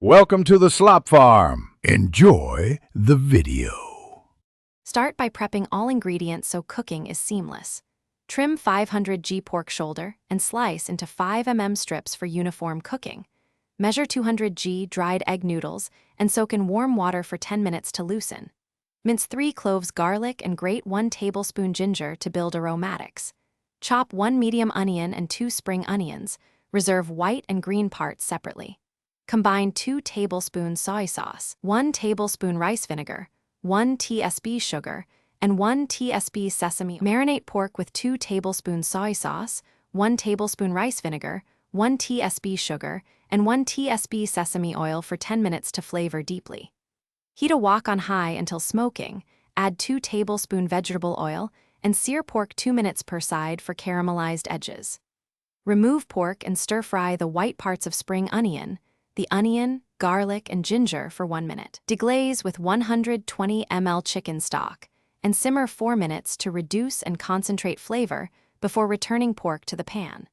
Welcome to the Slop Farm. Enjoy the video. Start by prepping all ingredients so cooking is seamless. Trim 500 g pork shoulder and slice into 5 mm strips for uniform cooking. Measure 200 g dried egg noodles and soak in warm water for 10 minutes to loosen. Mince 3 cloves garlic and grate 1 tablespoon ginger to build aromatics. Chop 1 medium onion and 2 spring onions. Reserve white and green parts separately. Combine 2 tablespoons soy sauce, 1 tablespoon rice vinegar, 1 tsp sugar, and 1 tsp sesame. Marinate pork with 2 tablespoons soy sauce, 1 tablespoon rice vinegar, 1 tsp sugar, and 1 tsp sesame oil for 10 minutes to flavor deeply. Heat a wok on high until smoking, add 2 tablespoon vegetable oil, and sear pork 2 minutes per side for caramelized edges. Remove pork and stir-fry the white parts of spring onion, the onion, garlic, and ginger for 1 minute. Deglaze with 120 ml chicken stock and simmer 4 minutes to reduce and concentrate flavor before returning pork to the pan.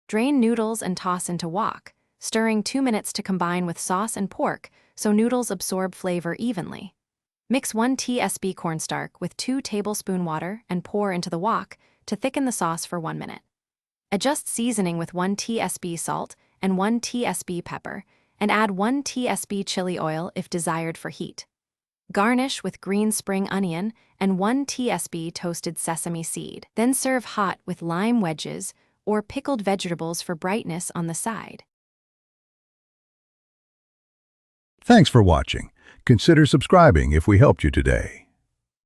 Drain noodles and toss into wok, stirring 2 minutes to combine with sauce and pork so noodles absorb flavor evenly. Mix 1 tsp cornstarch with 2 tablespoon water and pour into the wok to thicken the sauce for 1 minute. Adjust seasoning with 1 tsp salt and 1 tsp pepper, and add 1 tsp chili oil if desired for heat. Garnish with green spring onion and 1 tsp toasted sesame seed. Then serve hot with lime wedges or pickled vegetables for brightness on the side. Thanks for watching. Consider subscribing if we helped you today.